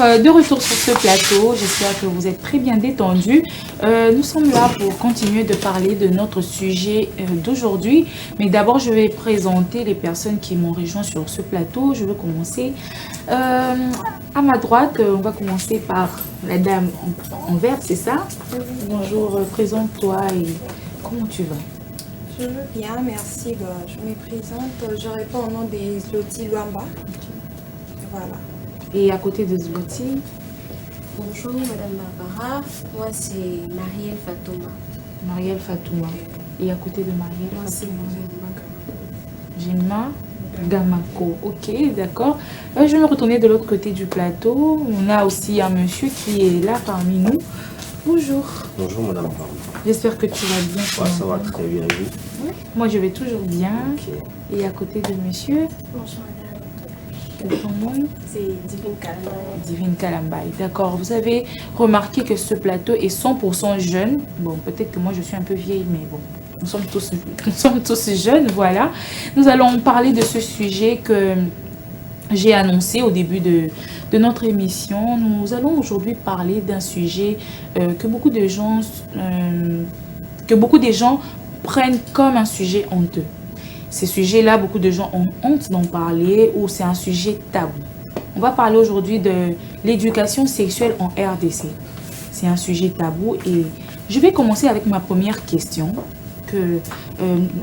de retour sur ce plateau, j'espère que vous êtes très bien détendus. Nous sommes là pour continuer de parler de notre sujet d'aujourd'hui. Mais d'abord, je vais présenter les personnes qui m'ont rejoint sur ce plateau. Je vais commencer à ma droite. On va commencer par la dame en vert, c'est ça? Bonjour, présente-toi et comment tu vas? Je veux bien, merci. Je me présente. Je réponds au nom des Zloti Luamba. Voilà. Et à côté de Zloti? Bonjour Madame Barbara, moi c'est Marielle Fatouma. Marielle Fatouma. Et à côté de Marielle Moi c'est Gemma Gamako. Ok, d'accord. Je vais me retourner de l'autre côté du plateau. On a aussi un monsieur qui est là parmi nous. Bonjour. Bonjour Madame Barbara. J'espère que tu vas bien. Ouais, ça va très bien, vous? Moi, je vais toujours bien. Ok. Et à côté de monsieur? Bonjour Madame. Quel est ton nom? C'est Divine Kalambaye. Divine Kalambaye. D'accord. Vous avez remarqué que ce plateau est 100% jeune. Bon, peut-être que moi, je suis un peu vieille, mais bon. Nous sommes tous jeunes, voilà. Nous allons parler de ce sujet que j'ai annoncé au début de notre émission. Nous allons aujourd'hui parler d'un sujet que beaucoup de gens prennent comme un sujet honteux. Ces sujets-là, beaucoup de gens ont honte d'en parler ou c'est un sujet tabou. On va parler aujourd'hui de l'éducation sexuelle en RDC. C'est un sujet tabou et je vais commencer avec ma première question que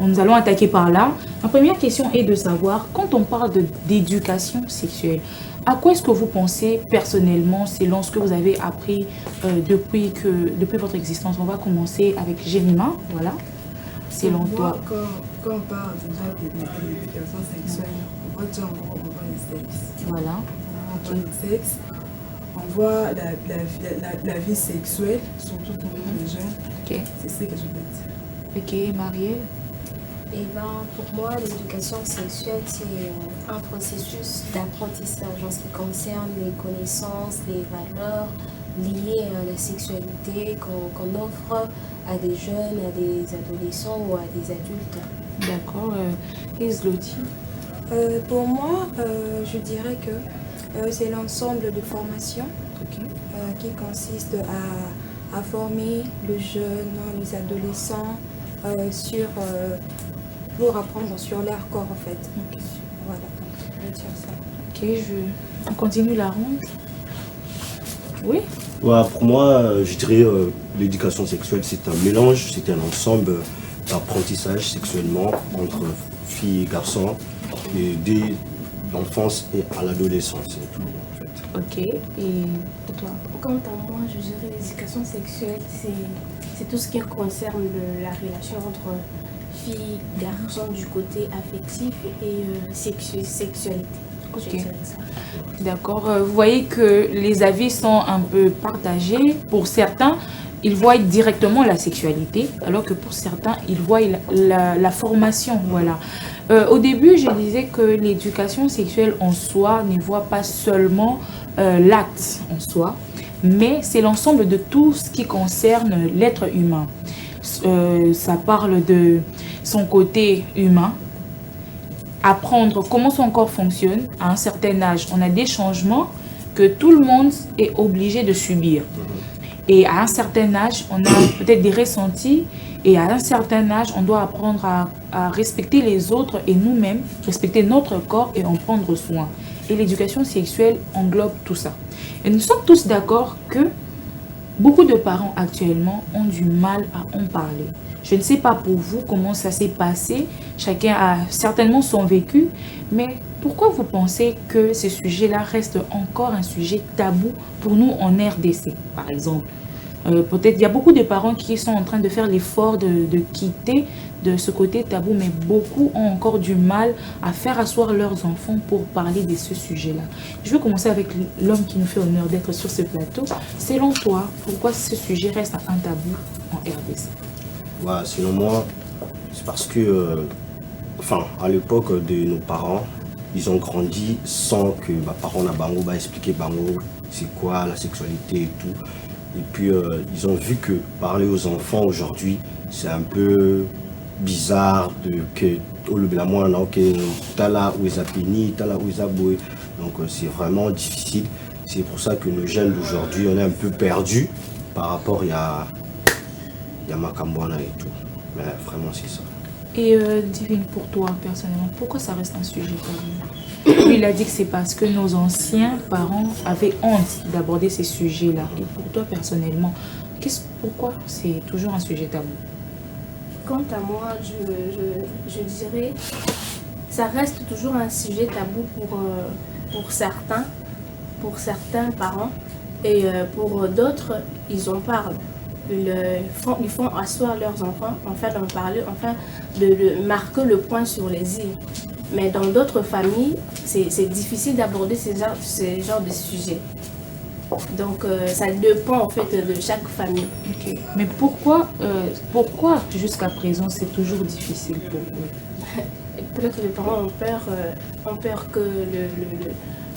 nous allons attaquer par là. Ma première question est de savoir, quand on parle d'éducation sexuelle, à quoi est-ce que vous pensez personnellement, selon ce que vous avez appris depuis votre existence? On va commencer avec Jemima, voilà. Selon toi. Quand on parle déjà de l'éducation sexuelle, on voit déjà en gros, on voit le sexe. Voilà. On voit le sexe, on voit la vie sexuelle, surtout pour les jeunes. Ok. C'est ce que je veux dire. Ok, Marielle. Et pour moi, l'éducation sexuelle, c'est un processus d'apprentissage en ce qui concerne les connaissances, les valeurs liées à la sexualité qu'on offre à des jeunes, à des adolescents ou à des adultes. D'accord. Et Zloti? Pour moi, je dirais que c'est l'ensemble de formations qui consiste à former les jeunes, les adolescents pour apprendre sur leur corps en fait. Ok. Voilà, je vais dire ça. Ok, on continue la ronde. Oui? Ouais, pour moi, je dirais l'éducation sexuelle, c'est un mélange, c'est un ensemble d'apprentissage sexuellement entre filles et garçons, et dès l'enfance et à l'adolescence, c'est tout en fait. Ok, et pour toi? Quant à moi, je dirais l'éducation sexuelle, c'est tout ce qui concerne la relation entre filles, garçons du côté affectif et sexualité. Ok. D'accord. Vous voyez que les avis sont un peu partagés. Pour certains, ils voient directement la sexualité, alors que pour certains, ils voient la formation. Voilà. Au début, je disais que l'éducation sexuelle en soi ne voit pas seulement l'acte en soi, mais c'est l'ensemble de tout ce qui concerne l'être humain. Ça parle de son côté humain, apprendre comment son corps fonctionne. À un certain âge, on a des changements que tout le monde est obligé de subir. Et à un certain âge, on a peut-être des ressentis. Et à un certain âge, on doit apprendre à respecter les autres et nous-mêmes, respecter notre corps et en prendre soin. Et l'éducation sexuelle englobe tout ça. Et nous sommes tous d'accord que beaucoup de parents actuellement ont du mal à en parler. Je ne sais pas pour vous comment ça s'est passé. Chacun a certainement son vécu. Mais pourquoi vous pensez que ce sujet-là reste encore un sujet tabou pour nous en RDC, par exemple? Peut-être il y a beaucoup de parents qui sont en train de faire l'effort de quitter de ce côté tabou, mais beaucoup ont encore du mal à faire asseoir leurs enfants pour parler de ce sujet-là. Je vais commencer avec l'homme qui nous fait honneur d'être sur ce plateau. Selon toi, pourquoi ce sujet reste un tabou en RDC? Ouais, selon moi, c'est parce que, à l'époque de nos parents, ils ont grandi sans que parents na bango expliquer bango c'est quoi la sexualité et tout. Et puis ils ont vu que parler aux enfants aujourd'hui, c'est un peu bizarre de que donc c'est vraiment difficile. C'est pour ça que nos jeunes d'aujourd'hui, on est un peu perdus par rapport à Makambouana et tout. Mais vraiment, c'est ça. Et Divine, pour toi, personnellement, pourquoi ça reste un sujet tabou? Lui, il a dit que c'est parce que nos anciens parents avaient honte d'aborder ces sujets-là. Et pour toi, personnellement, pourquoi c'est toujours un sujet tabou? Quant à moi, je dirais, ça reste toujours un sujet tabou pour certains parents, et pour d'autres, ils en parlent. Ils font asseoir leurs enfants, enfin d'en parler, enfin de marquer le point sur les îles. Mais dans d'autres familles, c'est difficile d'aborder ce genre de sujet. Donc ça dépend en fait de chaque famille. Okay. Mais pourquoi jusqu'à présent c'est toujours difficile pour eux? Peut-être que les parents ont peur que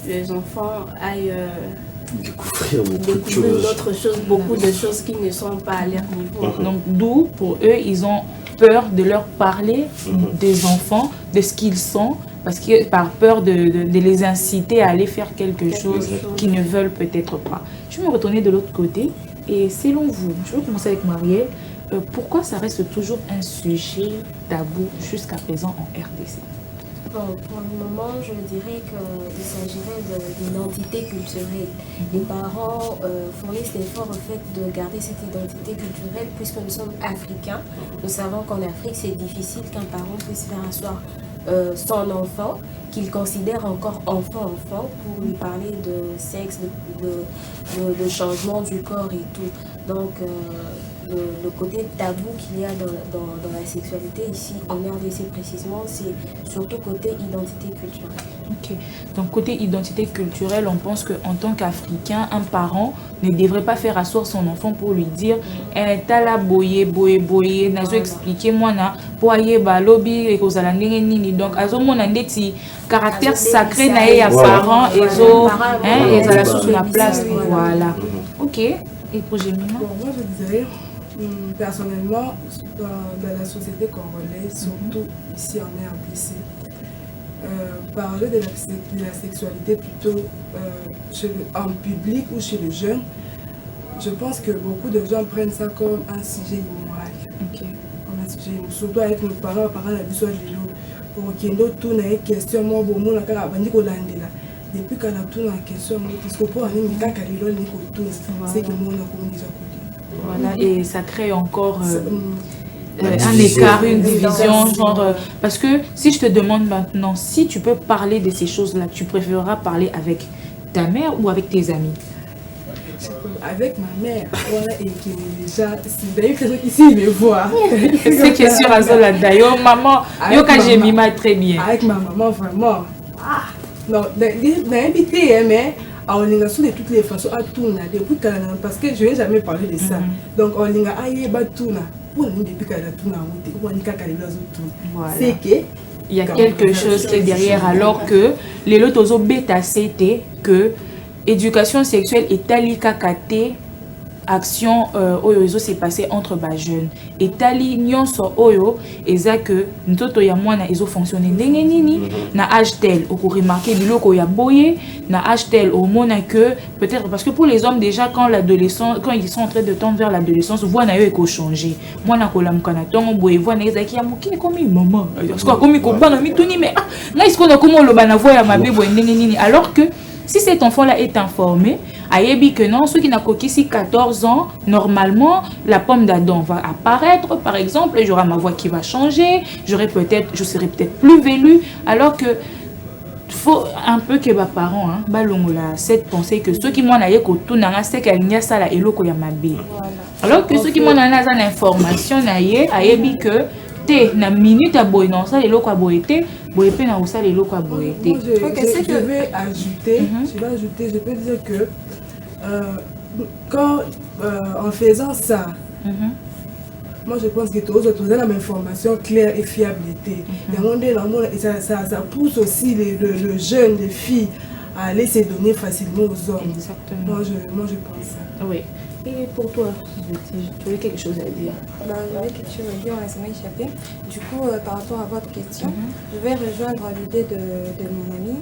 les enfants aillent découvrir d'autres choses, beaucoup de choses qui ne sont pas à leur niveau. Donc d'où pour eux ils ont peur de leur parler des enfants, de ce qu'ils sont, parce que par peur de les inciter à aller faire quelque chose qu'ils ne veulent peut-être pas. Je vais me retourner de l'autre côté et selon vous, je vais commencer avec Marielle, pourquoi ça reste toujours un sujet tabou jusqu'à présent en RDC? Bon, pour le moment, je dirais qu'il s'agirait d'identité culturelle. Les parents fournissent l'effort au fait de garder cette identité culturelle puisque nous sommes africains. Nous savons qu'en Afrique, c'est difficile qu'un parent puisse faire asseoir son enfant, qu'il considère encore enfant, pour lui parler de sexe, de changement du corps et tout. Donc, le côté tabou qu'il y a dans la sexualité ici en RDC précisément, c'est surtout côté identité culturelle. Ok, donc côté identité culturelle, on pense qu'en tant qu'Africain, un parent ne devrait pas faire asseoir son enfant pour lui dire t'as la boye, nazo expliquer moi na boye balobi et kozala ndenge nini. Donc azo mona ndeti caractère sacré na ya parent ezo ezala sous la place. Voilà. Ok. Et pour Jemima? Bon, moi je dirais personnellement dans la société congolaise, surtout ici en RDC, parler de la sexualité plutôt en public ou chez les jeunes, je pense que beaucoup de gens prennent ça comme un sujet immoral. Okay. Comme un sujet immoral. Surtout avec nos parents la vie soit de l'eau. Pour qu'il y ait une question, moi, bon, moi, depuis qu'on a tout la question, parce que pour aller c'est que moi, on a déjà connu. Voilà, et ça crée encore un écart, une division, genre, parce que si je te demande maintenant, si tu peux parler de ces choses-là, tu préféreras parler avec ta mère ou avec tes amis? Avec ma mère, voilà, et qui déjà, d'ailleurs, quelqu'un ici, il me voit. C'est que sur Azola, d'ailleurs, maman, Jemima est très bien. Avec ma maman, vraiment. Non, d'inviter, mais on a sous de toutes les façons à tout depuis parce que je n'ai jamais parlé de ça. Donc on a aïe batuna pour nous depuis qu'elle a tout c'est que il y a quelque chose qui est derrière, alors que les lotozo bêta c'était que éducation sexuelle est tali kakate action oyo s'est passé entre bas jeunes et tali nyonso oyo eza que ntoto ya mwana ezo fonctionner ndenge nini na âge tel au remarquer biloko ya boye na âge tel au mona que peut-être parce que pour les hommes déjà quand ils sont en train de tendre vers l'adolescence voix na yo eko changer mwana kolamuka na tongo boye voix na ezaki ya mokili komi maman parce que komi ko bana mituni mais na isko na komo lo bana voix ya mabe boye ndenge nini alors que si cet enfant-là est informé, ayebi que non, ceux qui n'ont qu'ici 14 ans, normalement, la pomme d'Adam va apparaître, par exemple, et j'aurai ma voix qui va changer, je serai peut-être plus velu, alors que faut un peu que les parents, cette pensée que ceux qui m'ont dit que tout n'a c'est qu'il y a ça là et l'eau ya mabe. Alors que ceux qui m'ont donné l'information ayebi que na minute à boy non ça les locaux à boyter boyepe na ça les locaux à boyter. Je vais ajouter, je peux dire que quand en faisant ça, moi je pense que tous la même information claire et fiabilité. Ça pousse aussi le jeune, les filles à aller se donner facilement aux hommes. Exactement. Moi je pense ça. Oui. Et pour toi, tu avais quelque chose à dire? J'avais quelque chose à dire, on m'a échappé. Du coup, par rapport à votre question, je vais rejoindre l'idée de mon ami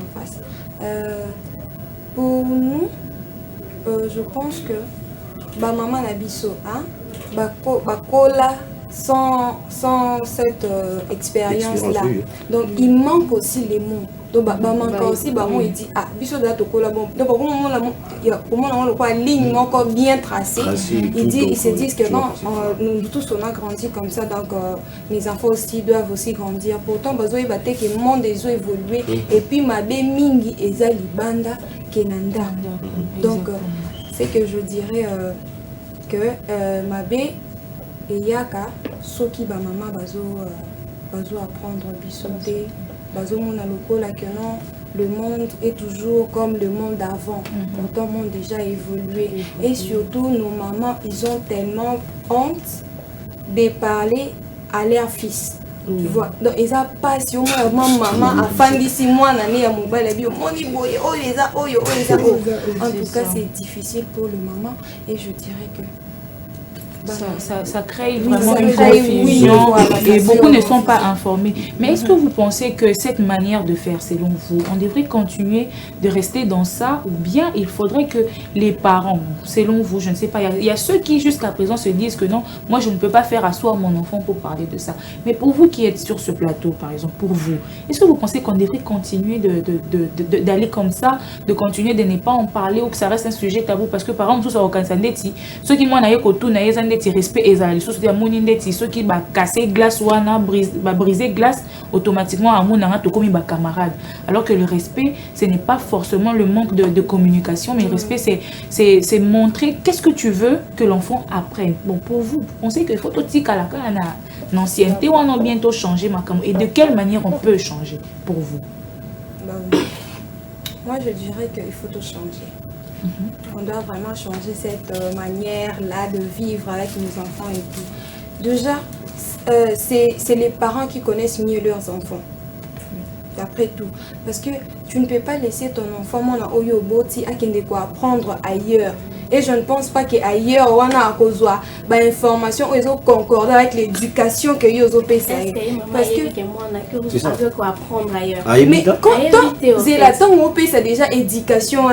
en face. Pour nous, je pense que maman Nabiso, hein, Bakola sans cette expérience-là. Oui. Donc, il manque aussi les mots. Donc, manque aussi, il dit, ah, Biso da Tokola, bon. Donc, pour moi, on a une ligne encore bien tracée. Ils se disent que non, nous tous, on a grandi comme ça, donc les enfants aussi doivent aussi grandir. Pourtant, il va que le monde est évolué. Et puis, ma bé mingi eza libanda kenanda. Donc, c'est que je dirais que ma bé et yaka, ceux qui ba maman bazo apprendre bisoté. Que non, le monde est toujours comme le monde d'avant. Pourtant, le monde déjà évolué. Et surtout, nos mamans, ils ont tellement honte de parler à leur fils. Tu vois? Donc, ils ont passion. Maman a fait 6 mois d'année à mobile. En tout cas, c'est difficile pour le maman. Et je dirais que ça crée vraiment une confusion et beaucoup ne sont pas informés. Mais est-ce que vous pensez que cette manière de faire, selon vous, on devrait continuer de rester dans ça ou bien il faudrait que les parents, selon vous, je ne sais pas, il y a ceux qui jusqu'à présent se disent que non, moi je ne peux pas faire asseoir mon enfant pour parler de ça. Mais pour vous qui êtes sur ce plateau, par exemple, pour vous, est-ce que vous pensez qu'on devrait continuer d'aller comme ça, de continuer de ne pas en parler ou que ça reste un sujet tabou? Parce que par exemple, tout ça, ceux qui m'ont respect ezali soso ya moni ndeti ceux qui ba casser glace ou briser glace automatiquement à mon to comme ba camarade, alors que le respect ce n'est pas forcément le manque de communication, mais le respect c'est montrer qu'est-ce que tu veux que l'enfant apprenne. Bon, pour vous pensez qu'il faut tout la l'ancienneté ou on a bientôt changé et de quelle manière on peut changer pour vous? Moi je dirais qu'il faut tout changer. On doit vraiment changer cette manière-là de vivre avec nos enfants et tout. Déjà, c'est les parents qui connaissent mieux leurs enfants. D'après tout. Parce que tu ne peux pas laisser ton enfant apprendre ailleurs. Et je ne pense pas qu'ailleurs, on a une information où ils ont concordé avec l'éducation que ils ont payé. Parce que apprendre ailleurs. mais quand on paye, c'est déjà éducation,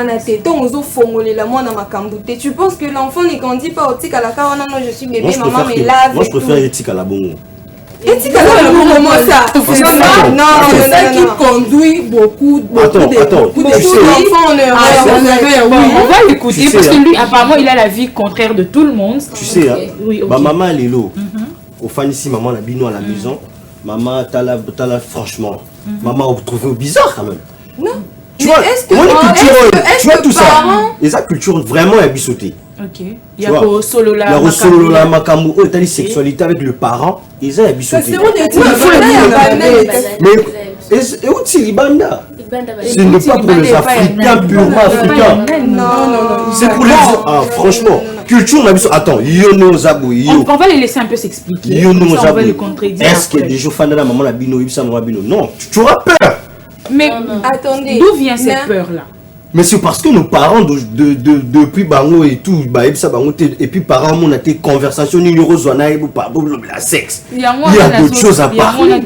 tu penses que l'enfant ne grandit pas au tic à la car, non, je suis bébé, maman me lave. Moi, je préfère éthique à la bonne. Éthique à la bonne, comment ça? Non, c'est ça qui conduit beaucoup d'enfants en Europe. On va l'écouter parce que lui, apparemment, il a la vie contraire de tout le monde. Tu sais, ma maman, elle est là. Au fan ici, maman, la bino à la maison. Maman, t'as la franchement. Maman, vous trouvez bizarre quand même. Non. Tu vois, tu vois tout ça. Et ça, culture vraiment est bisotée. Ok. Il y a au solo la makambo, t'as dit sexualité avec le parent. Et ça est bisotté. Mais et où c'est Libanda? Ce n'est pas pour les Africains, purement africains. Non. C'est pour les... Ah, franchement. Culture, attends, Yono Zabou, on va les laisser un peu s'expliquer. Yono Zabou. On va les contredire. Est-ce que des gens fans de la maman, la bino, non, tu auras peur. Mais attendez, d'où vient cette peur-là? Mais c'est parce que nos parents, depuis Bango et tout, et puis parents, on a des conversations, la sexe. Il y a d'autres choses à parler.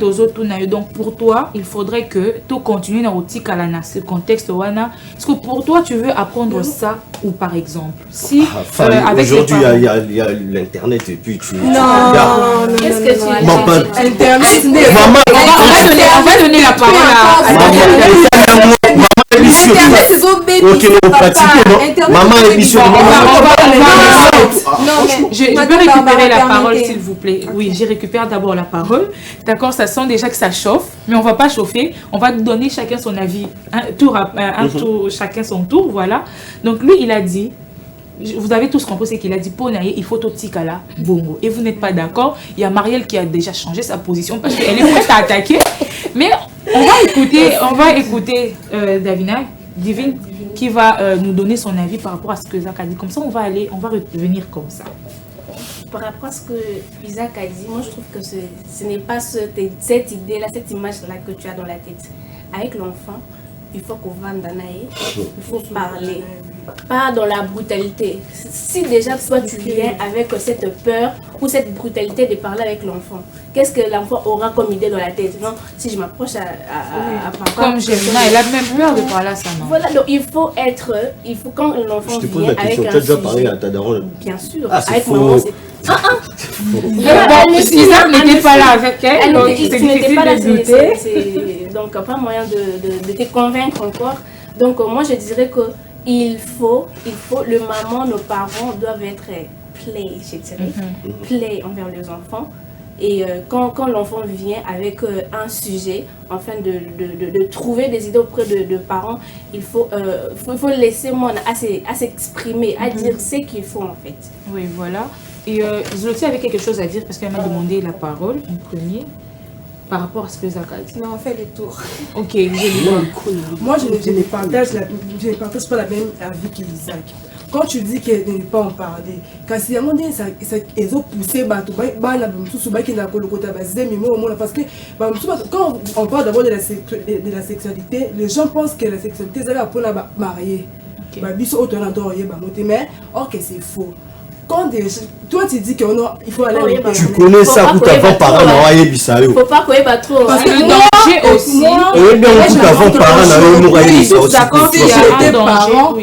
Donc pour toi, il faudrait que tu continues dans ce contexte. Est-ce que pour toi, tu veux apprendre ça ou par exemple si aujourd'hui, il y a l'internet et puis tu... Non. Qu'est-ce que tu dis? Internet, maman, on va donner la parole à ok, on pratique, non? Maman est mission. Je peux récupérer la parole, s'il vous plaît. Oui, je récupère d'abord la parole. D'accord, ça sent déjà que ça chauffe, mais on ne va pas chauffer. On va donner chacun son avis. Un tour, chacun son tour, voilà. Donc, lui, il a dit, vous avez tous compris ce qu'il a dit, il faut tout tikala, bongo. Et vous n'êtes pas d'accord. Il y a Marielle qui a déjà changé sa position parce qu'elle est prête à attaquer. Mais on va écouter Davina, Divine, qui va nous donner son avis par rapport à ce que Isaac a dit. Comme ça, on va revenir comme ça. Par rapport à ce que Isaac a dit, moi je trouve que ce n'est pas cette idée-là, cette image-là que tu as dans la tête. Avec l'enfant, il faut qu'on vende Danae, il faut parler. Pas dans la brutalité. Si déjà toi tu viens avec cette peur ou cette brutalité de parler avec l'enfant, qu'est-ce que l'enfant aura comme idée dans la tête? Non, si je m'approche à papa. Comme Gemina, elle a même peur de parler à sa maman. Voilà, donc il faut quand l'enfant vient avec un tu as déjà parlé à ta daronne? Bien sûr, Ah, c'est avec faux. maman, Suzanne n'était pas là avec elle, donc c'est difficile de douter. Donc pas moyen de te convaincre encore. Donc moi je dirais que il faut, le maman, nos parents doivent être play, je dirais, play envers les enfants. Et quand l'enfant vient avec un sujet, afin de trouver des idées auprès de parents, il faut laisser mon à s'exprimer, à dire ce qu'il faut en fait. Oui, voilà. Et Zloti avait quelque chose à dire parce qu'elle m'a demandé la parole en premier par rapport à ce que Zach a dit. Non, on fait le tour. Ok, je vois. Moi, je ne partage pas la même avis qu'Isaac. Quand tu dis qu'elle ne peut pas en parler, parce que ils ont poussé parce que quand on parle d'abord de la sexualité, les gens pensent que la sexualité c'est pour la marier. Mais or que c'est faux. Quand toi tu dis qu'il faut aller à l'intérieur. Tu connais ça pour qu'avant parents n'aient Bissau. Faut pas qu'on ait pas trop. Parce que le danger aussi. Oui, bien pour qu'avant parents n'aient Bissau. Si j'étais parent,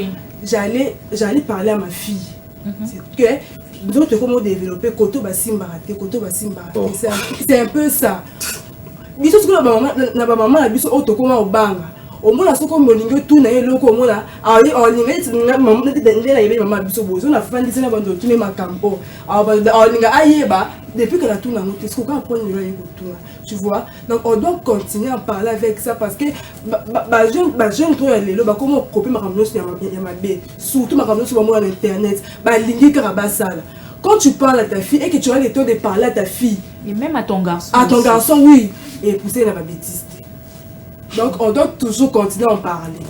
j'allais parler à ma fille. C'est que nous autres comment développer koto basimbarate. C'est un peu ça. Biso ce que la maman la biso auto comment au banga. Au moins, ce qu'on me dit, tout n'est pas comme ça. Alors, on dit que c'est maman de maman biso bozo. On a fait des choses dans tous les macampo. Alors, depuis que la tourne a noté, ce qu'on apprend tu vois. Donc, on doit continuer à parler avec ça parce que jeune toi les lots, comment copier ma caméra sur ma bé, surtout ma caméra sur moi à internet, linguer carabasal. Quand tu parles à ta fille et que tu as le temps de parler à ta fille, et même à ton garçon. À ton garçon, oui, et pousser la bêtise. Donc, on doit toujours continuer à en parler.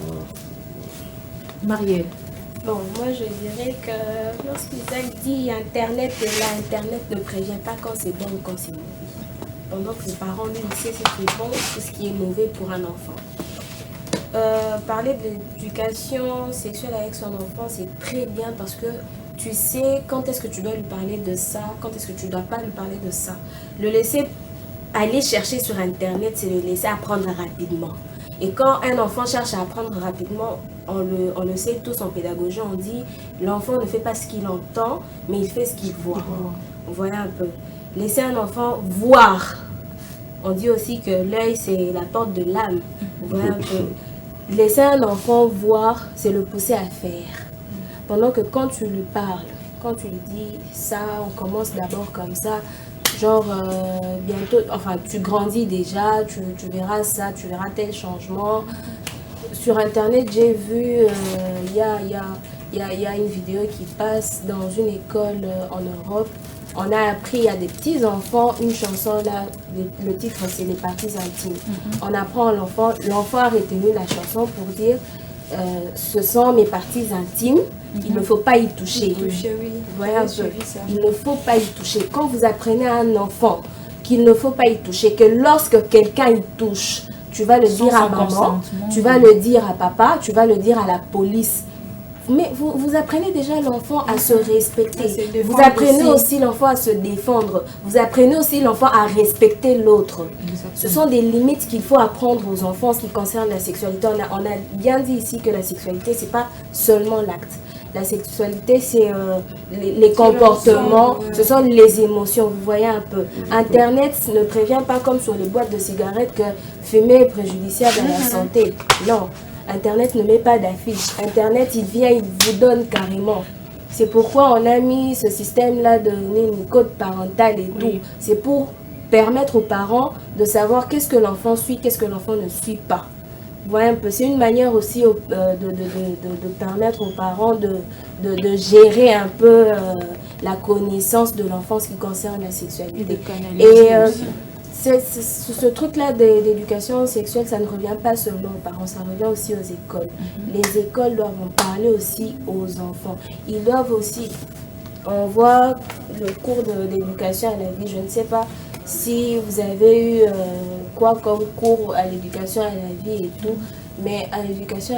Marielle. Bon, moi je dirais que lorsqu'Isaac dit Internet est là, Internet ne prévient pas quand c'est bon ou quand c'est mauvais. Pendant que les parents, lui, ils savent ce qui est bon ou ce qui est mauvais pour un enfant. Parler de l'éducation sexuelle avec son enfant, c'est très bien parce que tu sais quand est-ce que tu dois lui parler de ça, quand est-ce que tu ne dois pas lui parler de ça. Le laisser aller chercher sur Internet, c'est le laisser apprendre rapidement. Et quand un enfant cherche à apprendre rapidement, on le sait tous en pédagogie, on dit l'enfant ne fait pas ce qu'il entend, mais il fait ce qu'il voit. Voilà un peu. Laisser un enfant voir. On dit aussi que l'œil, c'est la porte de l'âme. Voilà un peu. Laisser un enfant voir, c'est le pousser à faire. Pendant que quand tu lui parles, quand tu lui dis ça, on commence d'abord comme ça, genre bientôt, enfin tu grandis déjà, tu verras ça, tu verras tel changement. Sur Internet, j'ai vu, il y a une vidéo qui passe dans une école en Europe. On a appris à des petits enfants une chanson là, le titre c'est les parties intimes. On apprend à l'enfant a retenu la chanson pour dire ce sont mes parties intimes, il ne faut pas y toucher. Voilà un peu. Il ne faut pas y toucher. Quand vous apprenez à un enfant qu'il ne faut pas y toucher, que lorsque quelqu'un y touche, tu vas le dire à maman, tu vas le dire à papa, tu vas le dire à la police. Mais vous apprenez déjà l'enfant à se respecter. Vous apprenez aussi l'enfant à se défendre. Vous apprenez aussi l'enfant à respecter l'autre. Ce sont des limites qu'il faut apprendre aux enfants en ce qui concerne la sexualité. On a bien dit ici que la sexualité, ce n'est pas seulement l'acte. La sexualité, c'est les comportements, ce sont les émotions. Vous voyez un peu. Internet ne prévient pas comme sur les boîtes de cigarettes que fumer est préjudiciable à la santé. Non. Internet ne met pas d'affiche. Internet, il vient, il vous donne carrément. C'est pourquoi on a mis ce système-là de une code parental et tout. C'est pour permettre aux parents de savoir qu'est-ce que l'enfant suit, qu'est-ce que l'enfant ne suit pas. Voilà un peu. C'est une manière aussi de permettre aux parents de gérer un peu la connaissance de l'enfant en ce qui concerne la sexualité. Ce truc-là d'éducation sexuelle, ça ne revient pas seulement aux parents, ça revient aussi aux écoles. Les écoles doivent en parler aussi aux enfants. Ils doivent aussi, on voit le cours d'éducation à la vie, je ne sais pas si vous avez eu quoi comme cours à l'éducation à la vie et tout, Mais à l'éducation,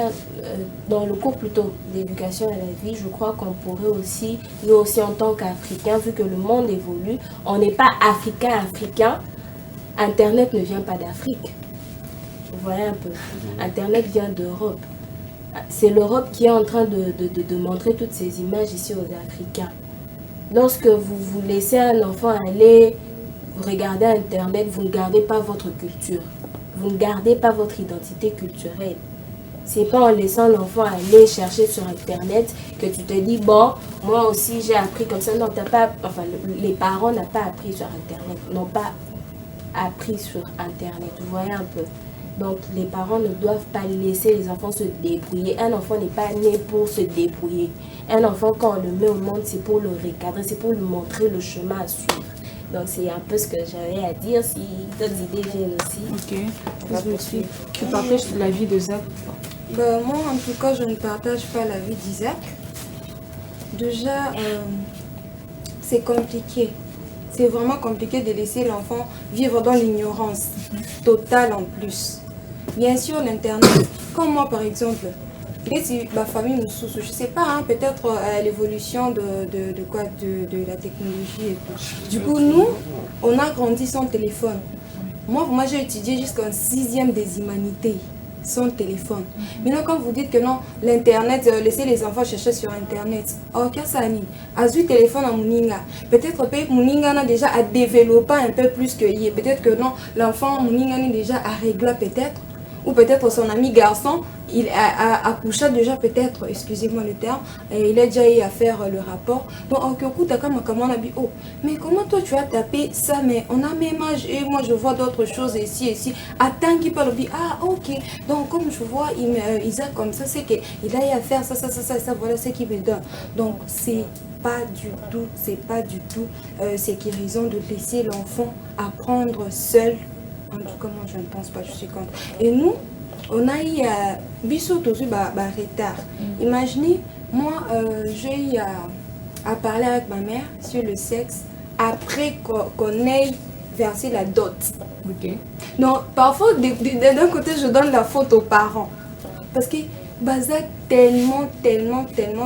dans le cours plutôt d'éducation à la vie, je crois qu'on pourrait aussi, nous aussi en tant qu'Africains, vu que le monde évolue, on n'est pas africain, Internet ne vient pas d'Afrique. Vous voyez un peu. Internet vient d'Europe. C'est l'Europe qui est en train de montrer toutes ces images ici aux Africains. Lorsque vous laissez un enfant aller regarder Internet, vous ne gardez pas votre culture. Vous ne gardez pas votre identité culturelle. C'est pas en laissant l'enfant aller chercher sur Internet que tu te dis, bon, moi aussi j'ai appris comme ça. Non, t'as pas, enfin, les parents n'ont pas appris sur Internet, n'ont pas appris sur Internet. Vous voyez un peu. Donc les parents ne doivent pas laisser les enfants se débrouiller. Un enfant n'est pas né pour se débrouiller. Un enfant, quand on le met au monde, c'est pour le recadrer, c'est pour lui montrer le chemin à suivre. Donc c'est un peu ce que j'avais à dire, si d'autres idées viennent aussi. Ok. Tu partages l'avis de Zach? Moi, en tout cas, je ne partage pas l'avis d'Isaac. Déjà, c'est compliqué. C'est vraiment compliqué de laisser l'enfant vivre dans l'ignorance totale en plus. Bien sûr, l'Internet, comme moi par exemple, si ma famille nous soucie, je ne sais pas, hein, peut-être l'évolution de la technologie et tout. Du coup, nous, on a grandi sans téléphone. Moi j'ai étudié jusqu'en 6e des humanités. Son téléphone. Maintenant, quand vous dites que non, l'Internet, laissez les enfants chercher sur Internet. Oh, qu'est-ce que ça dit? Azu téléphone à Mouninga. Peut-être que Mouninga a déjà à développer un peu plus que hier. Peut-être que non, l'enfant Mouninga est déjà à régler peut-être. Ou peut-être son ami garçon, il a accouché déjà peut-être, excusez-moi le terme, et il a déjà eu à faire le rapport. Donc, oh, mais comment toi tu as tapé ça, mais on a même âge et moi je vois d'autres choses ici et ici. Attends qu'il parle, ah ok, donc comme je vois Isaac comme ça, c'est qu'il a eu à faire ça, voilà ce qu'il me donne. Donc c'est pas du tout sécurisant de laisser l'enfant apprendre seul. En tout cas, moi, je ne pense pas, je suis contre. Et nous, on a eu Bissot aussi, retard. Imaginez, moi, j'ai eu à parler avec ma mère sur le sexe après qu'on ait versé la dot. Ok. Donc, parfois, d'un côté, je donne la faute aux parents. Parce que Bazak tellement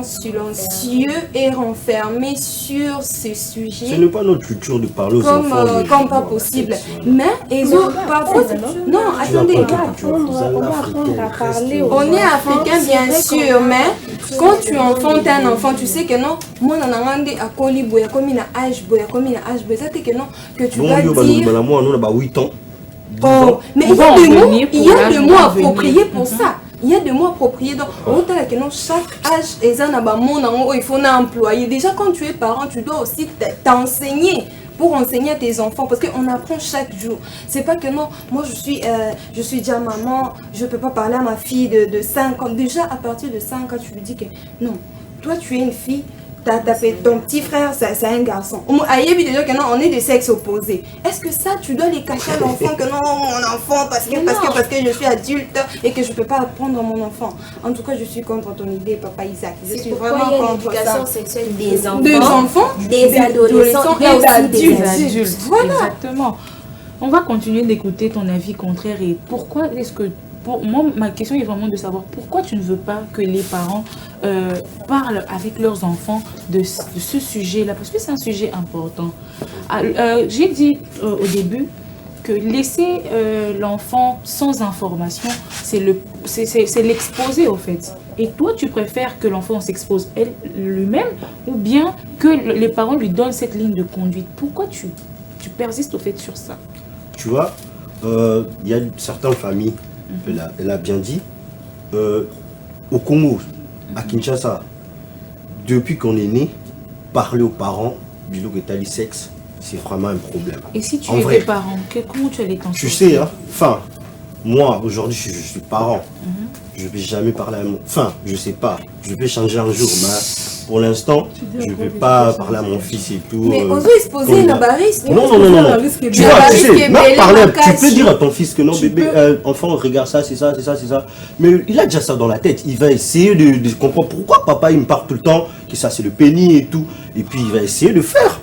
silencieux et renfermé sur ce sujet. Ce n'est pas notre culture de parler aux enfants. Comme pas possible. Mais ils ont parfois... Non, attendez. On va apprendre à parler aux On est africain bien sûr, mais quand tu enfantes un enfant, tu sais que non, moi on a demandé à Koliboya, comme il a âge boya, ça c'est que non, que tu vas dire... Moi, on a 8 ans. Oh, mais il y a des mots appropriés pour ça. Il y a des mots appropriés. Donc, chaque âge, il faut employer. Déjà, quand tu es parent, tu dois aussi t'enseigner pour enseigner à tes enfants. Parce qu'on apprend chaque jour. C'est pas que non, moi je suis déjà maman, je ne peux pas parler à ma fille de 5 ans. Déjà, à partir de 5 ans, tu lui dis que non, toi tu es une fille. Ton petit frère, c'est un garçon. Déjà que non, on est de sexe opposé. Est-ce que ça, tu dois les cacher à l'enfant que non, mon enfant, parce que je suis adulte et que je ne peux pas apprendre à mon enfant. En tout cas, je suis contre ton idée, papa Isaac. Je suis vraiment contre l'éducation sexuelle des enfants, des adolescents et des adultes. Voilà. Exactement. On va continuer d'écouter ton avis contraire et pourquoi est-ce que... Moi, ma question est vraiment de savoir pourquoi tu ne veux pas que les parents parlent avec leurs enfants de ce sujet-là, parce que c'est un sujet important. J'ai dit au début que laisser l'enfant sans information, c'est l'exposer au fait. Et toi, tu préfères que l'enfant s'expose lui-même ou bien que les parents lui donnent cette ligne de conduite? Pourquoi tu persistes au fait sur ça? Tu vois, il y a certaines familles, elle a bien dit, au Congo, à Kinshasa, depuis qu'on est né, parler aux parents du sexe, c'est vraiment un problème. Et si tu es parent, comment tu allais t'en sortir? Tu sais, hein, enfin, moi aujourd'hui je suis parent, je ne vais jamais parler à mon... Enfin, je sais pas, je vais changer un jour, mais pour l'instant, je ne vais pas parler à mon fils et tout. Mais oser exposer la barrière. Non. Tu vois, tu sais, tu peux dire à ton fils que non, bébé, enfant, regarde ça, c'est ça. Mais il a déjà ça dans la tête. Il va essayer de comprendre pourquoi papa il me parle tout le temps, que ça c'est le pénis et tout. Et puis il va essayer de faire.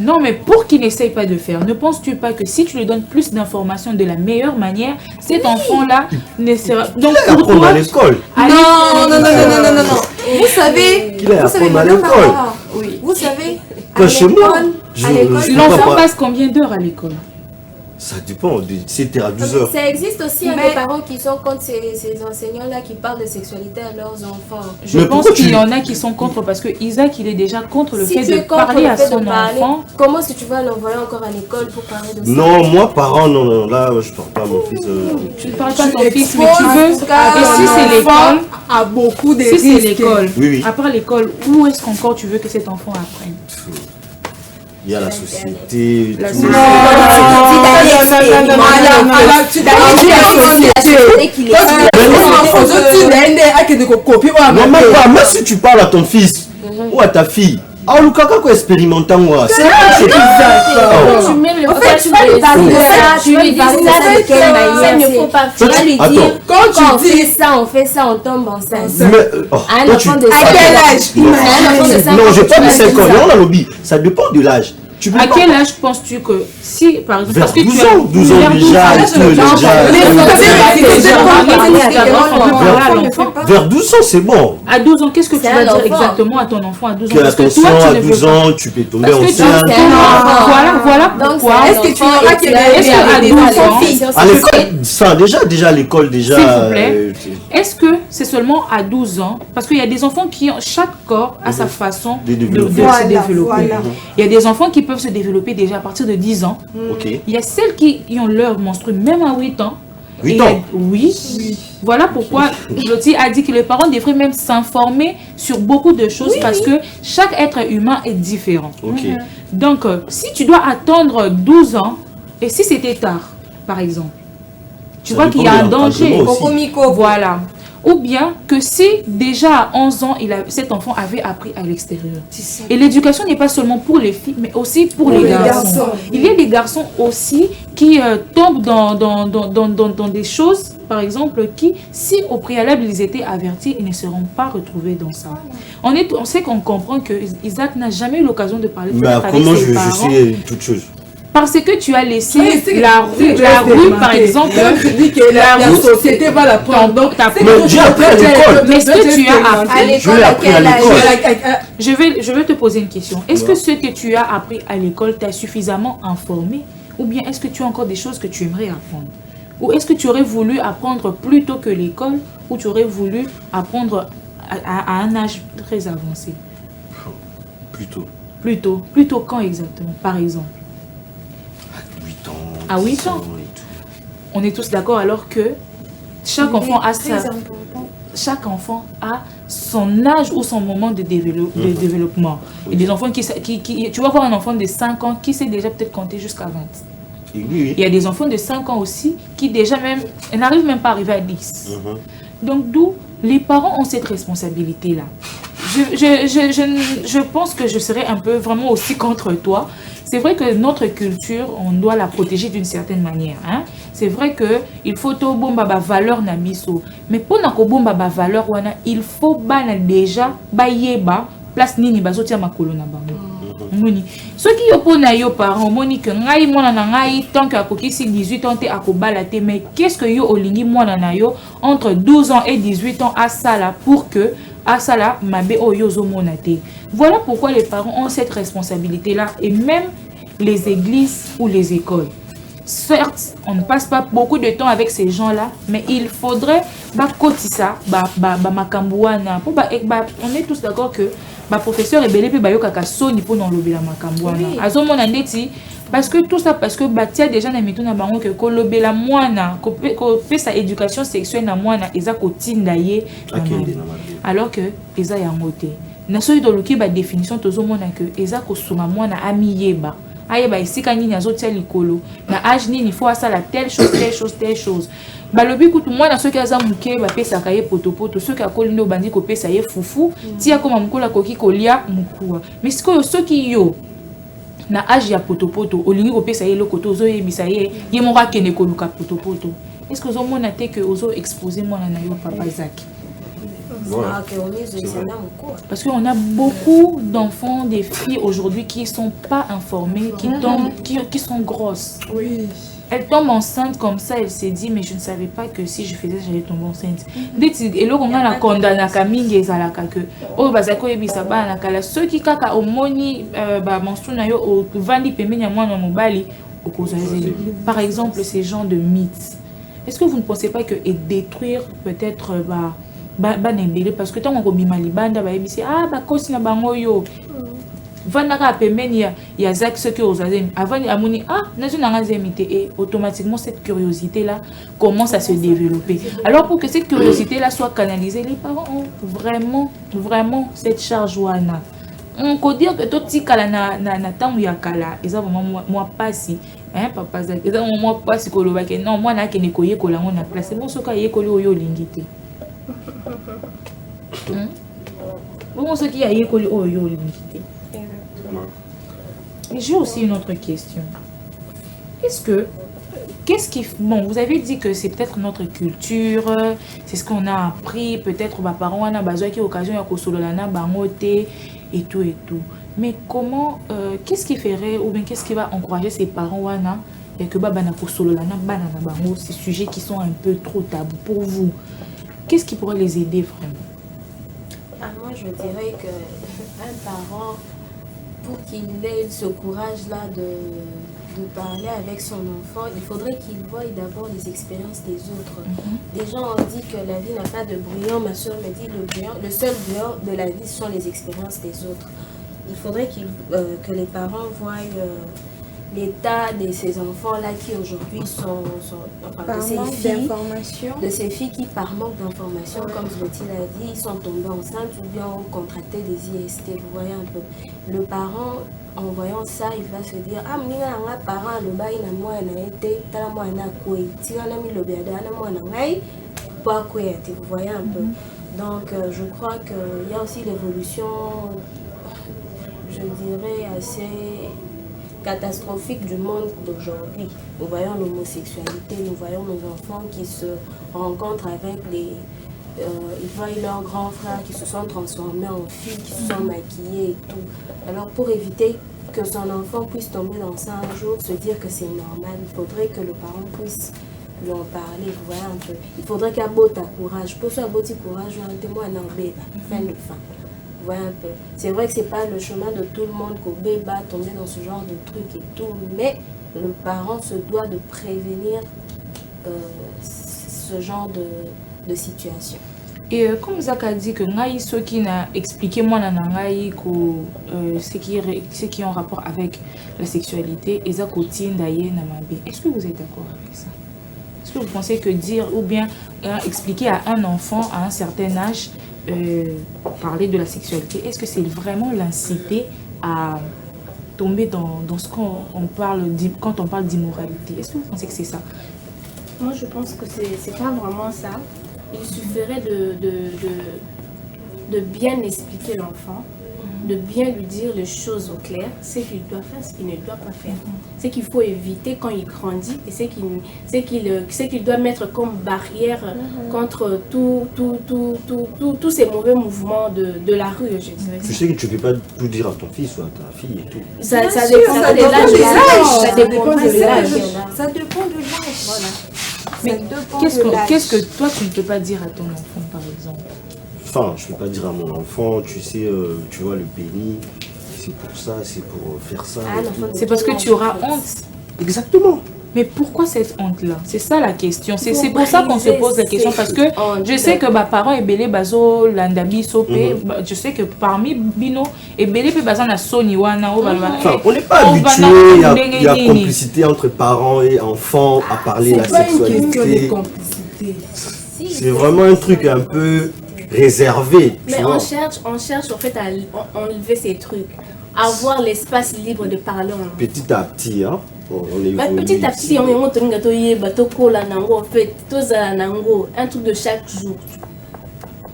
Non, mais pour qu'il n'essaye pas de faire, ne penses-tu pas que si tu lui donnes plus d'informations de la meilleure manière, cet enfant-là ne sera... Donc pour toi, à l'école. Non. Vous savez, Qu'il est à apprendre à l'école. Oui. Vous savez, Pas chez moi. l'enfant passe combien d'heures à l'école? Ça dépend, de 7h à 12h. Ça existe aussi Mais- des parents qui sont contre ces enseignants-là qui parlent de sexualité à leurs enfants. Je Mais pense pourquoi qu'il tu- y en a qui sont contre parce que Isaac, il est déjà contre le Si fait tu de es contre parler le à fait de son parler, enfant. comment est-ce que tu vas l'envoyer encore à l'école pour parler de ça? Non, moi, parent, non, là, je parle pas à mon fils. Tu ne parles pas de ton Tu fils, mais tu exposes veux. à Et si c'est l'école, à beaucoup de si c'est risques. l'école, Oui. à part l'école, où est-ce qu'encore tu veux que cet enfant apprenne? Il y a la société. La tout. société. Non, même pas, même si tu parles à ton fils ou à ta fille, ah, Lukaka, quoi, expérimentant, moi. C'est Tu mets le fait, tu vas lui parler de ça, tu lui dis ça de quelle manière, il ne faut pas faire. Tu vas lui Attends, dire, quand quand on tu dis- fait ça, on tombe enceinte. Mais, Un toi, enfant tu- de 5 ans. À quel âge? Un enfant de 5 ans. Non, j'ai pas tu mis vas 5 dire ans, ça. non, la lobby. Ça dépend de l'âge. Tu peux À pas- quel âge penses-tu que si, par exemple, Vers parce que 12 tu as ans, 12 ans vers déjà, et tout, vers 12 ans, c'est bon. À 12 ans, qu'est-ce que tu C'est vas un dire enfant. exactement à ton enfant à 12 ans? Que Parce que attention, toi, tu à ne veux 12 pas. ans, tu peux tomber Parce que tu enceinte. voilà Donc, pourquoi. c'est un Est-ce que tu enfant verras et qu'il tu y a vas des- lui avoir des des enfants filles. À l'école, ça, déjà à l'école, déjà. S'il vous plaît. euh, Est-ce que c'est seulement à 12 ans? Parce qu'il y a des enfants qui ont, chaque corps a sa façon De de développer. se développer. Il y a des enfants qui peuvent se développer déjà à partir de 10 ans. Ok. Il y a celles qui ont leur menstru même à 8 ans. 8 Et il y a- ans. Oui. Voilà pourquoi Loti a dit que les parents devraient même s'informer sur beaucoup de choses parce que chaque être humain est différent. Ok. Donc, si tu dois attendre 12 ans, et si c'était tard, par exemple, tu Ça vois qu'il y a un dépend de danger. l'encadrement aussi. Coco-mico. Voilà. Ou bien que si déjà à 11 ans, cet enfant avait appris à l'extérieur. Et l'éducation n'est pas seulement pour les filles, mais aussi pour les garçons. Il y a des garçons aussi qui tombent dans des choses, par exemple, qui, si au préalable ils étaient avertis, ils ne seront pas retrouvés dans ça. On sait qu'on comprend que Isaac n'a jamais eu l'occasion de parler Mais peut-être avec comment ses je parents. sais toutes choses? Parce que tu as laissé Oui, c'est- la rue, par exemple. Comme tu dis que la rue, société va la prendre. Donc, t'as- c'est Mais que j'ai tu appris à peux- l'école. Mais est-ce que tu as appris À Je l'ai l'école, à appris à quel âge? l'école. Je vais te poser une question. Est-ce que ce que tu as appris à l'école t'a suffisamment informé? Ou bien est-ce que tu as encore des choses que tu aimerais apprendre? Ou est-ce que tu aurais voulu apprendre plus tôt que l'école? Ou tu aurais voulu apprendre à un âge très avancé? Plutôt. Plus tôt quand exactement, par exemple? À 8 ans. À 8 10 ans. et tout. On est tous d'accord alors que chaque enfant a Très sa... important. Chaque enfant a son âge ou son moment de développement. Il y a des enfants tu vas voir un enfant de 5 ans qui sait déjà peut-être compter jusqu'à 20. Et oui, Il y a des enfants de 5 ans aussi qui déjà même, n'arrivent même pas à arriver à 10. Donc d'où les parents ont cette responsabilité-là. Je pense que je serais un peu vraiment aussi contre toi. C'est vrai que notre culture, on doit la protéger d'une certaine manière. Hein? C'est vrai qu'il faut tout bon baba valeur na miso. Mais pour na ko bon baba valeur wana, il faut bana déjà bayeba place nini bazotia makolo na bango. Moni. Ceux qui opposent yo parents, moni que ngai mwana na ngai tant que akokisi 18 ans te akobala te, mais qu'est-ce que yo olingi mwana na yo entre 12 ans et 18 ans à ça là pour que asala mabe oyo zomona te. Voilà pourquoi les parents ont cette responsabilité là et même les églises ou les écoles. Certes, on ne passe pas beaucoup de temps avec ces gens-là, mais il faudrait kotisa makambuana. On est tous d'accord que professeur ebele pe bayokaka soni pour non lobela makambuana. Azomona ndeti parce que tout ça parce que batia déjà na mitu na bango que kolobela mwana ko pesa éducation sexuelle na mwana eza kotinda ye alors que eza yango te. Na soki doluki ba définition tozomona que eza kosunga mwana amiyeba. Ayeba esika nini azotia likolo na âge nini faut asala telle chose. Balobi kutu mwana soki aza muke ba pesa kaye potopoto soki akoli ndo bandi ko pesa ye fufu tia koma mukola koki kolia mukua. Mais sikoyo soki yo na âge ya potopoto olingi ko pesa ye lokoto zo yebisa ye moko akende koluka potopoto. Est-ce que ozomona te que ozo exposer mwana na yo papa Zaki? Voilà. Parce qu'on a beaucoup d'enfants, des filles aujourd'hui qui ne sont pas informées, qui tombent, qui sont grosses. Oui. Elle tombe enceinte comme ça, elle s'est dit, mais je ne savais pas que si je faisais, j'allais tomber enceinte. Et là, on a condamné à mingi et zalaka que, oh, bazako et bisaba, na kala, ceux qui kaka au moni, menstru na yo, au vandi pemenya mwana mobali, au kozazeli. Par exemple, ces gens de mythes. Est-ce que vous ne pensez pas que et détruire peut-être, parce que tant qu'on bima libanda, ah, kosi na bango yo. Vandaka pemeni ya zak ce que aux azem avant amoni ah et automatiquement cette curiosité là commence à se développer. Alors pour que cette curiosité là soit canalisée, les parents ont vraiment cette charge wana. On peut dire que tout petit kala na temps ya kala eza vraiment moi pas si hein papa zak eza moi pas si koloba ke non moi na ke ne koye kolango na place bon soka ye kolo oyo lingité. Bon ce qui a ye kolo oyo lingité. Mais j'ai aussi une autre question. Qu'est-ce qui... Bon, vous avez dit que c'est peut-être notre culture, c'est ce qu'on a appris, peut-être nos parents ont besoin qui occasion de kosololana bangote et tout. Mais comment, qu'est-ce qui ferait, ou bien qu'est-ce qui va encourager ces parents wana et que bana kosololana banana bango, ces sujets qui sont un peu trop tabous pour vous? Qu'est-ce qui pourrait les aider vraiment? Moi, je dirais qu'un parent, pour qu'il ait ce courage-là de parler avec son enfant, il faudrait qu'il voie d'abord les expériences des autres. Des gens ont dit que la vie n'a pas de brillant, ma soeur me dit le seul brillant de la vie sont les expériences des autres. Il faudrait que les parents voient l'état de ces enfants-là qui aujourd'hui sont enfin, de ces filles qui par manque d'informations, comme Zloti l'a dit, sont tombées enceintes ou bien ont contracté des IST. Vous voyez un peu. Le parent, en voyant ça, il va se dire ah mais un parent le bail na moi na été tala moi na quoi tira na mi le biada na moi na ngai pas quoi vous voyez un peu. Donc je crois qu'il y a aussi l'évolution, je dirais assez catastrophique du monde d'aujourd'hui. Nous voyons l'homosexualité, nous voyons nos enfants qui se rencontrent avec ils voient leurs grands frères qui se sont transformés en filles, qui se sont maquillés et tout. Alors pour éviter que son enfant puisse tomber dans ça un jour, se dire que c'est normal, il faudrait que le parent puisse lui en parler, vous voyez un peu. Il faudrait qu'il y ait beau courage. Pour ça, beau courage, un témoin en bébé, fin de fin. Vous voyez un peu. C'est vrai que c'est pas le chemin de tout le monde qu'au bébé va tomber dans ce genre de truc et tout, mais le parent se doit de prévenir ce genre de situation. Et comme Zak a dit que ce qui n'a expliqué moi ce qui est en rapport avec la sexualité, est-ce que vous êtes d'accord avec ça? Est-ce que vous pensez que dire ou bien expliquer à un enfant à un certain âge parler de la sexualité, est-ce que c'est vraiment l'inciter à tomber dans ce qu'on parle quand on parle d'immoralité? Est-ce que vous pensez que c'est ça? Moi je pense que c'est pas vraiment ça. Il suffirait de bien expliquer l'enfant, de bien lui dire les choses au clair, ce qu'il doit faire, ce qu'il ne doit pas faire, ce qu'il faut éviter quand il grandit et ce qu'il doit mettre comme barrière contre tous ces mauvais mouvements de la rue, je dirais. Tu sais que tu ne peux pas tout dire à ton fils ou à ta fille et tout. Ça dépend de l'âge. Ça dépend de l'âge. Ça dépend de l'âge. Voilà. Mais qu'est-ce que toi tu ne peux pas dire à ton enfant par exemple? Enfin, je ne peux pas dire à mon enfant, tu sais, tu vois le pénis, c'est pour ça, c'est pour faire ça. C'est parce que tu auras honte. Exactement. Mais pourquoi cette honte-là? C'est ça la question. C'est pour ça qu'on se pose la question. Parce que je sais que mes parents et belé bazo landabi sopé. Je sais que parmi bino et belé pe bazana soni wana. Enfin, on n'est pas habitué. Il y a complicité entre parents et enfants à parler de la sexualité. C'est vraiment un truc un peu réservé. Mais on cherche en fait à enlever ces trucs, avoir l'espace libre de parler. Petit à petit, hein. Petit à petit, on fait un truc de chaque jour.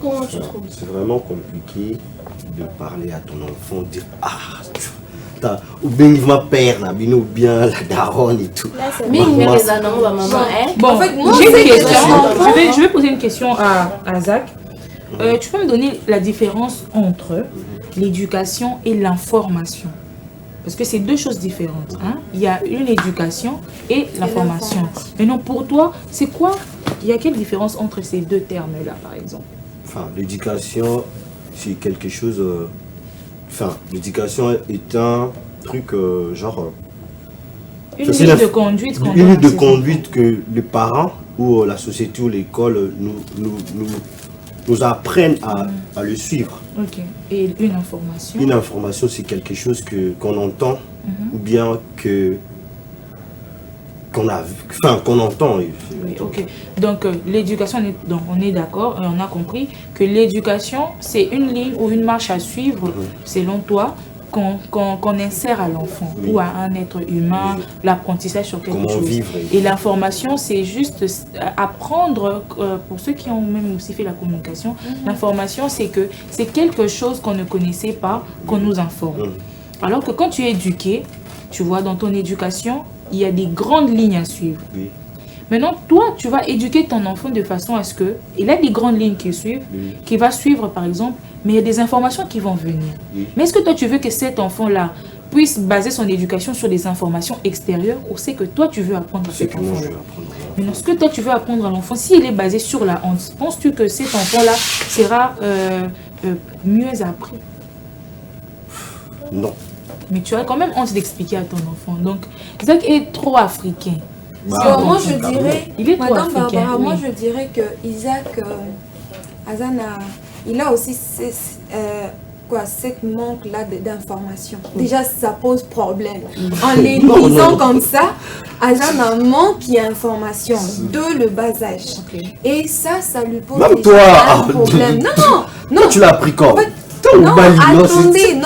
Comment tu trouves? C'est vraiment compliqué de parler à ton enfant, dire ou bien il va perdre, ou bien la daronne et tout. Bon, en fait, j'ai une question. Je vais poser une question à Zak. Tu peux me donner la différence entre l'éducation et l'information? Parce que c'est deux choses différentes. Hein? Il y a une éducation et l'information. Maintenant, pour toi, c'est quoi? Il y a quelle différence entre ces deux termes-là, par exemple? Enfin, l'éducation, c'est quelque chose... Enfin, l'éducation est un truc genre... Une ligne de conduite. Une ligne de conduite que les parents ou la société ou l'école nous apprennent à le suivre. Ok. Et une information? Une information, c'est quelque chose qu'on entend ou bien qu'on entend. Oui, ok. Donc, l'éducation, on est d'accord et on a compris que l'éducation, c'est une ligne ou une marche à suivre, selon toi, qu'on insère à l'enfant ou à un être humain, l'apprentissage sur quelque chose. Vivre, et l'information, c'est juste apprendre, pour ceux qui ont même aussi fait la communication, l'information, c'est que c'est quelque chose qu'on ne connaissait pas, qu'on nous informe. Alors que quand tu es éduqué, tu vois, dans ton éducation, il y a des grandes lignes à suivre. Oui. Maintenant, toi, tu vas éduquer ton enfant de façon à ce qu'il a des grandes lignes qu'il suive, qu'il va suivre par exemple, mais il y a des informations qui vont venir. Mais est-ce que toi, tu veux que cet enfant-là puisse baser son éducation sur des informations extérieures ou c'est que toi, tu veux apprendre à cet enfant-là? Maintenant, ce que toi, tu veux apprendre à l'enfant, s'il est basé sur la honte, penses-tu que cet enfant-là sera mieux appris? Non. Mais tu as quand même honte d'expliquer à ton enfant. Donc, Isaac est trop africain. Moi, je dirais, il est trop Madame africain. Barbara, moi, je dirais que Isaac, Azana, il a aussi cette manque-là d'information. Déjà, ça pose problème. En les lisant comme ça, Azan a un manque d'information de le bas âge. Et ça lui pose même déjà toi, un problème. Non. Tu l'as appris quand? Non, attendez,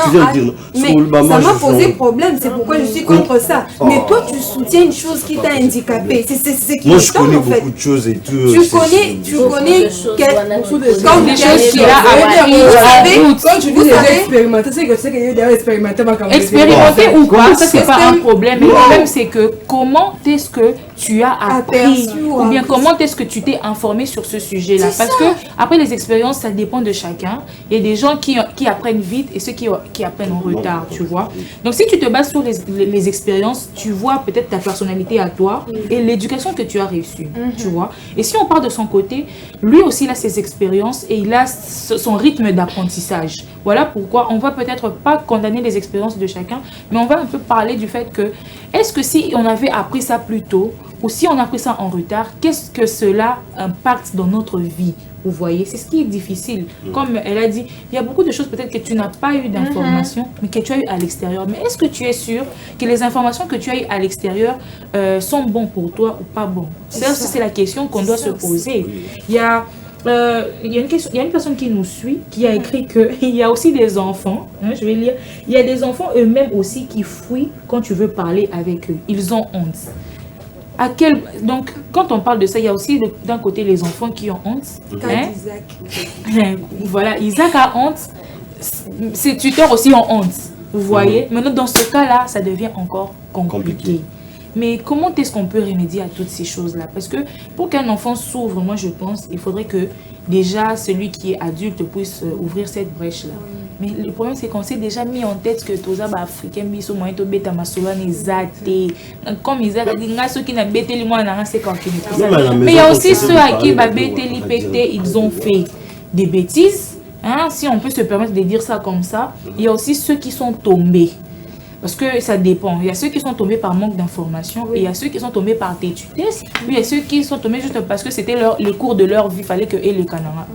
mais ça m'a posé problème, c'est pourquoi je suis contre ça. Mais toi, tu soutiens une chose qui t'a handicapé. C'est ce qui moi, est je connais en fait. beaucoup de choses et tout. Tu connais Comme des choses qu'il a appris. Quand tu dis déjà expérimenter, c'est que tu sais qu'il y a déjà expérimenté. Expérimenter ou pas, ça c'est pas un problème. Mais le problème c'est que comment est-ce que tu as appris ou bien comment est-ce que tu t'es informé sur ce sujet-là? Parce que après les expériences, ça dépend de chacun. Il y a des gens qui apprennent vite et ceux qui apprennent en retard, tu vois. Donc si tu te bases sur les expériences, tu vois peut-être ta personnalité à toi et l'éducation que tu as reçue, tu vois. Et si on part de son côté, lui aussi il a ses expériences et il a son rythme d'apprentissage. Voilà pourquoi on va peut-être pas condamner les expériences de chacun, mais on va un peu parler du fait que est-ce que si on avait appris ça plus tôt ou si on a pris ça en retard, qu'est-ce que cela impacte dans notre vie? Vous voyez, c'est ce qui est difficile. Comme elle a dit, il y a beaucoup de choses peut-être que tu n'as pas eu d'informations, mais que tu as eu à l'extérieur. Mais est-ce que tu es sûr que les informations que tu as eues à l'extérieur sont bonnes pour toi ou pas bonnes? C'est la question qu'on doit se poser. Il y a une personne qui nous suit, qui a écrit qu'il y a aussi des enfants, je vais lire, il y a des enfants eux-mêmes aussi qui fuient quand tu veux parler avec eux. Ils ont honte. Donc, quand on parle de ça, il y a aussi d'un côté les enfants qui ont honte. Voilà, Isaac a honte, ses tuteurs aussi ont honte. Vous voyez? Maintenant, dans ce cas-là, ça devient encore compliqué. Mais comment est-ce qu'on peut remédier à toutes ces choses-là? Parce que pour qu'un enfant s'ouvre, moi je pense, il faudrait que déjà celui qui est adulte puisse ouvrir cette brèche-là. Mais le problème, c'est qu'on s'est déjà mis en tête que tous les Africains sont moyens de bêta masola nezate. Comme Isaac a dit, ceux qui n'ont bêté les mois n'ont c'est quand mais il y a aussi ceux à qui ils ont fait des bêtises. Hein, si on peut se permettre de dire ça comme ça, il y a aussi ceux qui sont tombés. Parce que ça dépend. Il y a ceux qui sont tombés par manque d'information et il y a ceux qui sont tombés par têtudesse. Puis il y a ceux qui sont tombés juste parce que c'était les cours de leur vie. Il fallait que et les canards.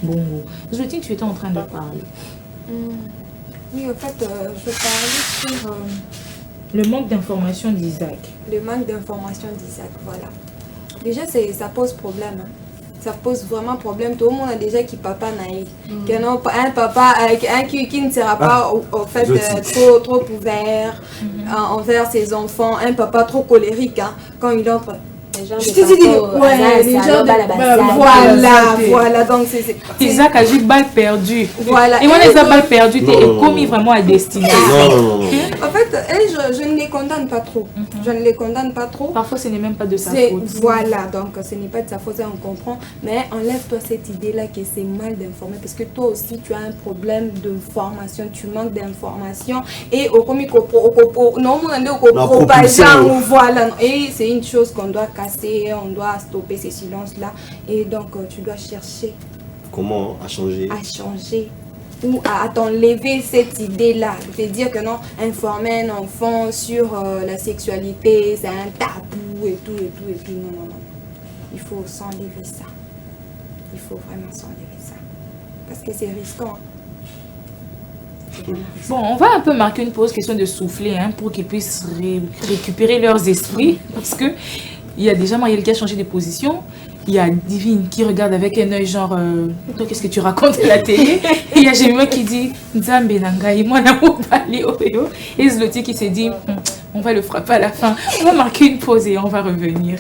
Bon. Zotine, tu étais en train de parler. Oui, en fait, je parlais sur le manque d'information d'Isaac. Le manque d'information d'Isaac, voilà. Déjà, ça pose problème. Ça pose vraiment problème. Tout le monde a déjà qui papa naïf. Un papa qui ne sera pas au fait trop ouvert envers ses enfants. Un papa trop colérique quand il entre. genre Je de te dis, bateau, ouais, les gens de... Voilà, donc c'est... Isaac a juste balle perdue. Voilà. Et moi, les balles perdues, t'es commis vraiment à destinée. Non. En fait, je ne les condamne pas trop. Je ne les condamne pas trop. Parfois, ce n'est même pas de sa faute. Voilà, donc ce n'est pas de sa faute, ça on comprend. Mais enlève-toi cette idée-là que c'est mal d'informer. Parce que toi aussi, tu as un problème d'information. Tu manques d'information. Et au comique, voilà. Et c'est une chose qu'on doit casser. On doit stopper ces silences-là. Et donc, tu dois chercher. Comment à changer? À changer. Ou à t'enlever cette idée-là, de te dire que non, informer un enfant sur la sexualité, c'est un tabou et tout. Non. Il faut s'enlever ça. Il faut vraiment s'enlever ça. Parce que c'est risquant. Bon, on va un peu marquer une pause, question de souffler, hein, pour qu'ils puissent récupérer leurs esprits. Parce que il y a déjà Marielle qui a changé de position. Il y a Divine qui regarde avec un œil genre toi qu'est-ce que tu racontes à la télé. Et il y a Jérémy qui dit Nzambe Nangai, moi et Zloti qui s'est dit on va le frapper à la fin. On va marquer une pause et on va revenir.